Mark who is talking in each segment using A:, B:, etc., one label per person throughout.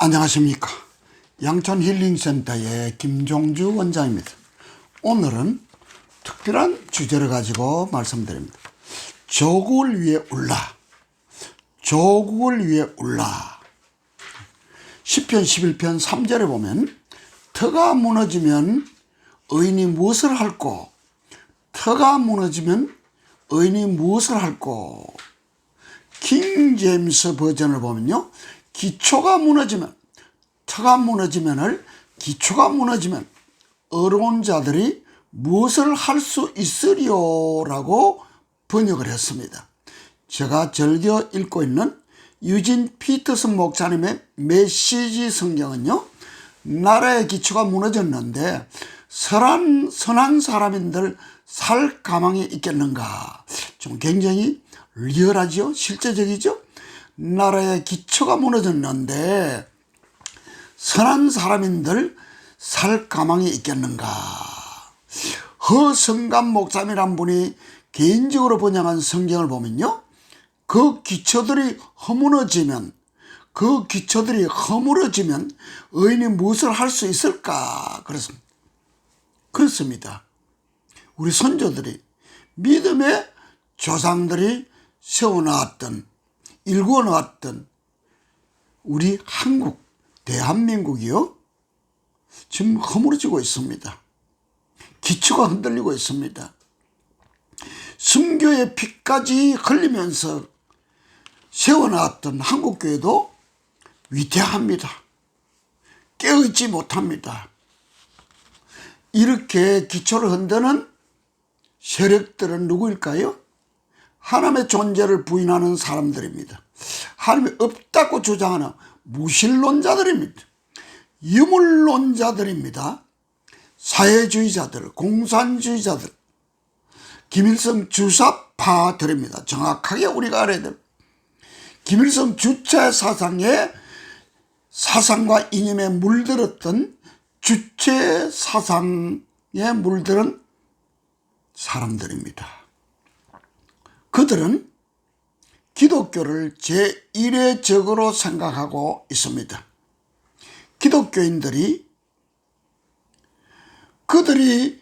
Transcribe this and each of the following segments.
A: 안녕하십니까. 양천힐링센터의 김종주 원장입니다. 오늘은 특별한 주제를 가지고 말씀드립니다. 조국을 위해 울라. 조국을 위해 울라. 시편 11편 3절에 보면 터가 무너지면 의인이 무엇을 할꼬. 터가 무너지면 의인이 무엇을 할꼬. 킹 제임스 버전을 보면요, 기초가 무너지면, 터가 무너지면을 기초가 무너지면 어려운 자들이 무엇을 할 수 있으리요 라고 번역을 했습니다. 제가 즐겨 읽고 있는 유진 피터슨 목사님의 메시지 성경은요, 나라의 기초가 무너졌는데 선한 사람인들 살 가망이 있겠는가. 좀 굉장히 리얼하죠? 실제적이죠? 나라의 기초가 무너졌는데 선한 사람인들 살 가망이 있겠는가. 허성감 목사님이란 분이 개인적으로 번역한 성경을 보면요, 그 기초들이 허물어지면 의인이 무엇을 할 수 있을까. 그렇습니다. 우리 선조들이, 믿음의 조상들이 세워놓았던, 일궈놓았던 우리 한국, 대한민국이요, 지금 허물어지고 있습니다. 기초가 흔들리고 있습니다. 순교의 피까지 흘리면서 세워놨던 한국교회도 위태합니다. 깨어있지 못합니다. 이렇게 기초를 흔드는 세력들은 누구일까요? 하나님의 존재를 부인하는 사람들입니다. 하나님이 없다고 주장하는 무신론자들입니다. 유물론자들입니다. 사회주의자들, 공산주의자들, 김일성 주사파들입니다. 정확하게 우리가 알아야 됩니다. 김일성 주체 사상의 사상과 이념에 물들었던, 주체 사상에 물들은 사람들입니다. 그들은 기독교를 제1의 적으로 생각하고 있습니다. 기독교인들이 그들이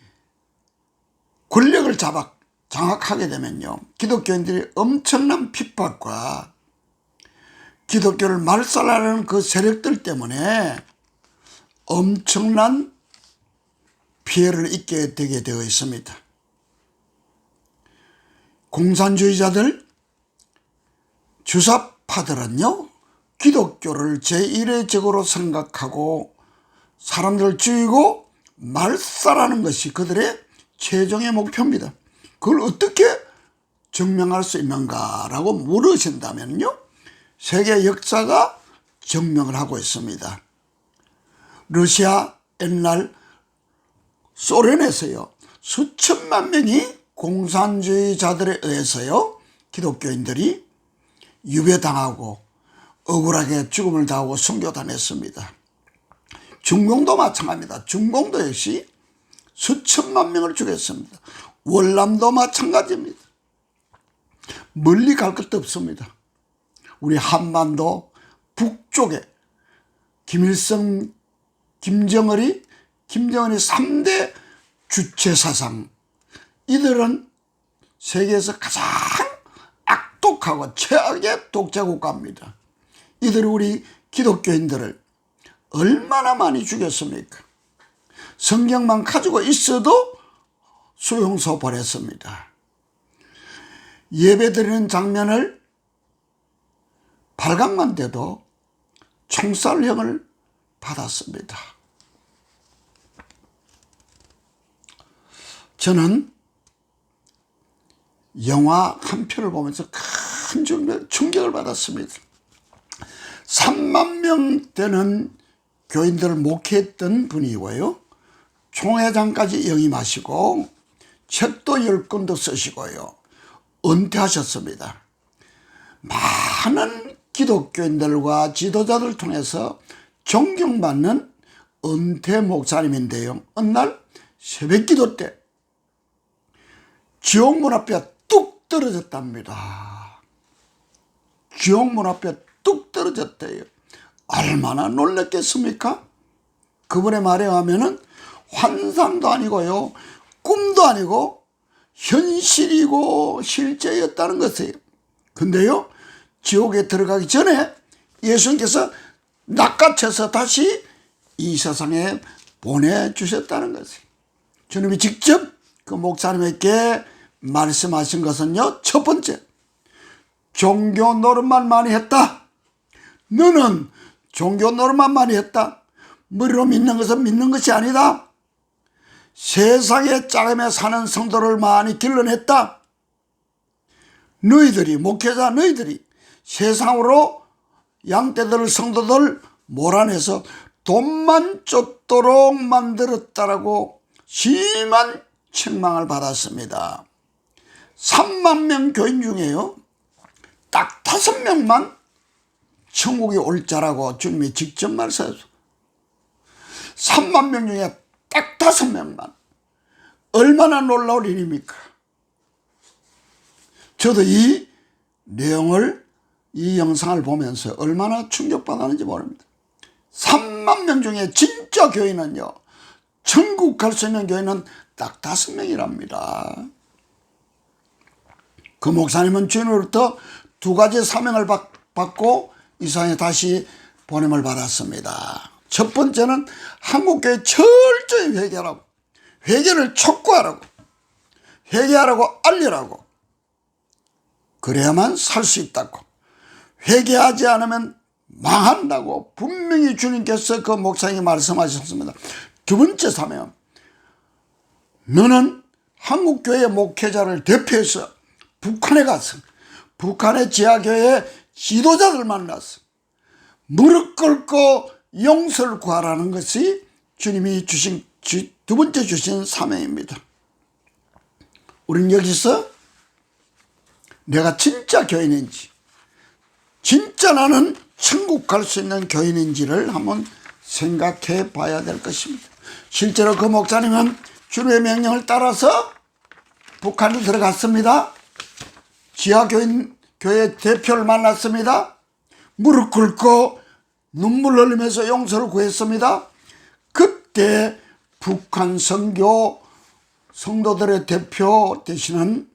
A: 권력을 장악하게 되면요, 기독교인들이 엄청난 핍박과 기독교를 말살하려는 그 세력들 때문에 엄청난 피해를 입게 되게 되어 있습니다. 공산주의자들, 주사파들은요, 기독교를 제1의 적으로 생각하고 사람들을 죽이고 말살하는 것이 그들의 최종의 목표입니다. 그걸 어떻게 증명할 수 있는가라고 물으신다면요, 세계 역사가 증명을 하고 있습니다. 러시아, 옛날 소련에서요, 수천만 명이 공산주의자들에 의해서요, 기독교인들이 유배당하고 억울하게 죽음을 당하고 순교당했습니다. 중공도 마찬가지입니다. 중공도 역시 수천만 명을 죽였습니다. 월남도 마찬가지입니다. 멀리 갈 것도 없습니다. 우리 한반도 북쪽에 김일성, 김정은이 3대 주체 사상, 이들은 세계에서 가장 악독하고 최악의 독재 국가입니다. 이들이 우리 기독교인들을 얼마나 많이 죽였습니까? 성경만 가지고 있어도 수용소 보냈습니다. 예배드리는 장면을 발각만 돼도 총살형을 받았습니다. 저는 영화 한 편을 보면서 큰 충격을 받았습니다. 3만 명 되는 교인들을 목회했던 분이고요, 총회장까지 역임하시고 책도 10권도 쓰시고요, 은퇴하셨습니다. 많은 기독교인들과 지도자들 통해서 존경받는 은퇴 목사님인데요, 어느 날 새벽기도 때 지옥문 앞에 뚝 떨어졌답니다. 지옥문 앞에 뚝 떨어졌대요. 얼마나 놀랐겠습니까? 그분의 말에 의하면은 환상도 아니고요, 꿈도 아니고 현실이고 실제였다는 것이에요. 근데요, 지옥에 들어가기 전에 예수님께서 낚아채서 다시 이 세상에 보내주셨다는 것이에요. 주님이 직접 그 목사님에게 말씀하신 것은요, 첫 번째, 종교 노릇만 많이 했다. 너는 종교 노릇만 많이 했다. 머리로 믿는 것은 믿는 것이 아니다. 세상의 짜임에 사는 성도를 많이 길러냈다. 너희들이, 목회자 너희들이 세상으로 양떼들 성도들 몰아내서 돈만 쫓도록 만들었다라고 심한 책망을 받았습니다. 3만 명 교인 중에요, 딱 5명만 천국에 올 자라고 주님이 직접 말씀하셨어요. 3만 명 중에 딱 5명만. 얼마나 놀라운 일입니까? 저도 이 내용을, 이 영상을 보면서 얼마나 충격받았는지 모릅니다. 3만 명 중에 진짜 교인은요, 천국 갈 수 있는 교인은 딱 5명이랍니다. 그 목사님은 주님으로부터 2가지 사명을 받고 이 세상에 다시 보냄을 받았습니다. 첫 번째는 한국교회 철저히 회개하라고, 회개를 촉구하라고, 회개하라고 알리라고, 그래야만 살 수 있다고, 회개하지 않으면 망한다고 분명히 주님께서 그 목사님이 말씀하셨습니다. 두 번째 사명, 너는 한국교회 목회자를 대표해서 북한에 가서 북한의 지하교회 지도자들 만나서 무릎 꿇고 용서를 구하라는 것이 주님이 주신 두 번째 주신 사명입니다. 우리는 여기서 내가 진짜 교인인지, 진짜 나는 천국 갈 수 있는 교인인지를 한번 생각해 봐야 될 것입니다. 실제로 그 목사님은 주님의 명령을 따라서 북한에 들어갔습니다. 지하교회 대표를 만났습니다. 무릎 꿇고 눈물 흘리면서 용서를 구했습니다. 그때 북한 선교 성도들의 대표 되시는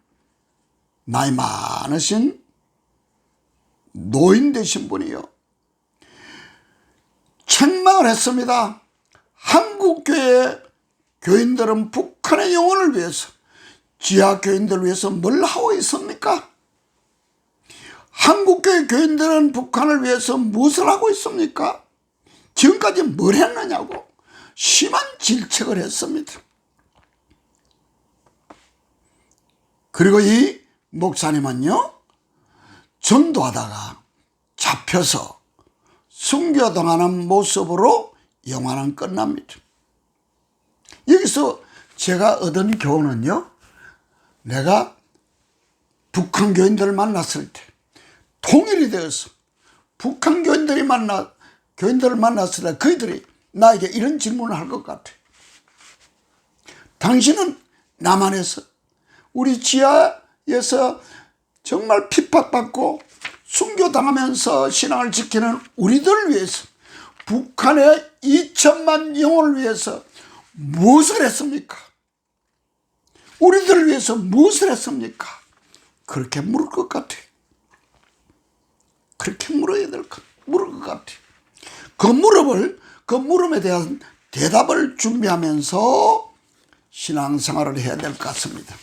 A: 나이 많으신 노인 되신 분이요, 책망을 했습니다. 한국교회 교인들은 북한의 영혼을 위해서, 지하교인들을 위해서 뭘 하고 있습니까? 한국교회 교인들은 북한을 위해서 무엇을 하고 있습니까? 지금까지 뭘 했느냐고 심한 질책을 했습니다. 그리고 이 목사님은요, 전도하다가 잡혀서 순교당하는 모습으로 영화는 끝납니다. 여기서 제가 얻은 교훈은요, 내가 북한 교인들을 만났을 때, 통일이 되어서 북한 교인들을 만났을 때 그들이 나에게 이런 질문을 할 것 같아. 당신은 남한에서, 우리 지하에서 정말 핍박받고 순교당하면서 신앙을 지키는 우리들을 위해서, 북한의 2천만 영혼을 위해서 무엇을 했습니까? 우리들을 위해서 무엇을 했습니까? 그렇게 물을 것 같아. 그렇게 물어야 될 것, 물을 것 같아. 그 물음에 대한 대답을 준비하면서 신앙생활을 해야 될 것 같습니다.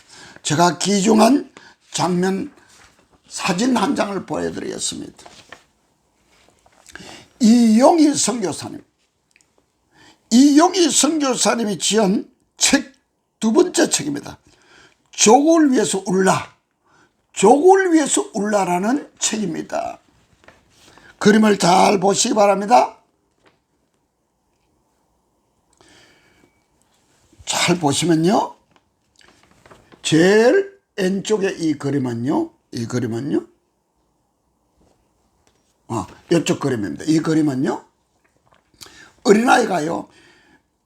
A: 제가 귀중한 장면, 사진 한 장을 보여드리겠습니다. 이용희 선교사님이 지은 책, 두 번째 책입니다. 족을 위해서 울라라는 책입니다. 그림을 잘 보시기 바랍니다. 잘 보시면요, 제일 왼쪽에 이 그림은요, 이쪽 그림입니다. 이 그림은요, 어린아이가요,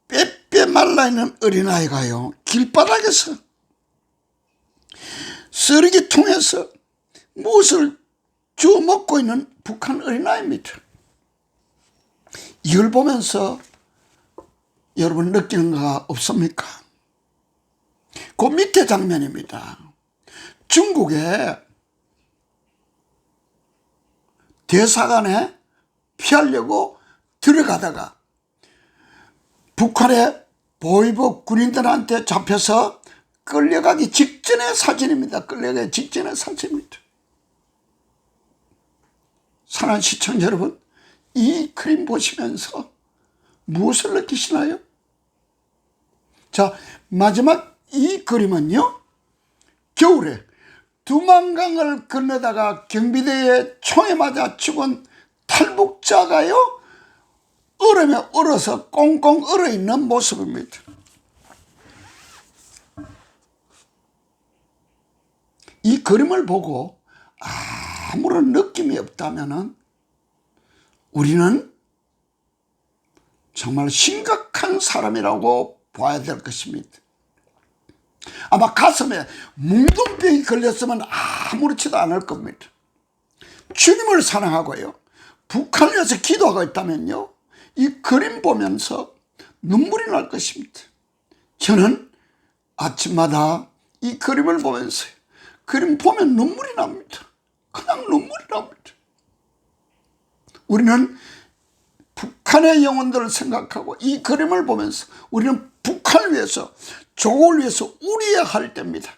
A: 빼빼 말라있는 어린아이가요, 길바닥에서 쓰레기통에서 무엇을 주워 먹고 있는 북한 어린아이입니다. 이걸 보면서 여러분 느끼는 거 없습니까? 그 밑에 장면입니다. 중국에 대사관에 피하려고 들어가다가 북한의 보위부 군인들한테 잡혀서 끌려가기 직전의 사진입니다. 끌려가기 직전의 사진입니다. 사랑하는 시청자 여러분, 이 그림 보시면서 무엇을 느끼시나요? 자, 마지막 이 그림은요, 겨울에 두만강을 건너다가 경비대에 총에 맞아 죽은 탈북자가요, 얼음에 얼어서 꽁꽁 얼어있는 모습입니다. 이 그림을 보고 아무런 느낌이 없다면 우리는 정말 심각한 사람이라고 봐야 될 것입니다. 아마 가슴에 뭉둥병이 걸렸으면 아무렇지도 않을 겁니다. 주님을 사랑하고요, 북한을 위해서 기도하고 있다면요, 이 그림 보면서 눈물이 날 것입니다. 저는 아침마다 이 그림을 보면서 그림 보면 눈물이 납니다. 그냥 눈물이 납니다. 우리는 북한의 영혼들을 생각하고 이 그림을 보면서 우리는 북한을 위해서, 조국을 위해서 울어야 할 때입니다.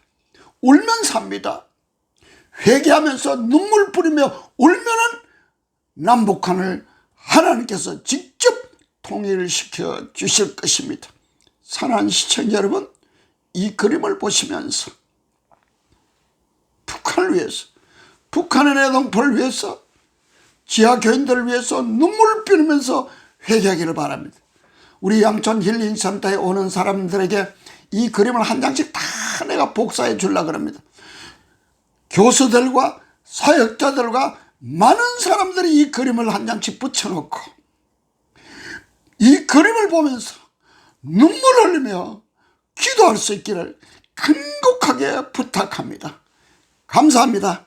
A: 울면서 합니다. 회개하면서 눈물 뿌리며 울면은 남북한을 하나님께서 직접 통일을 시켜 주실 것입니다. 사랑하는 시청자 여러분, 이 그림을 보시면서 북한을 위해서, 북한의 내동포를 위해서, 지하 교인들을 위해서 눈물을 뿌리면서 회개하기를 바랍니다. 우리 양천 힐링센터에 오는 사람들에게 이 그림을 한 장씩 다 내가 복사해 주려고 합니다. 교수들과 사역자들과 많은 사람들이 이 그림을 한 장씩 붙여놓고 이 그림을 보면서 눈물 흘리며 기도할 수 있기를 간곡하게 부탁합니다. 감사합니다.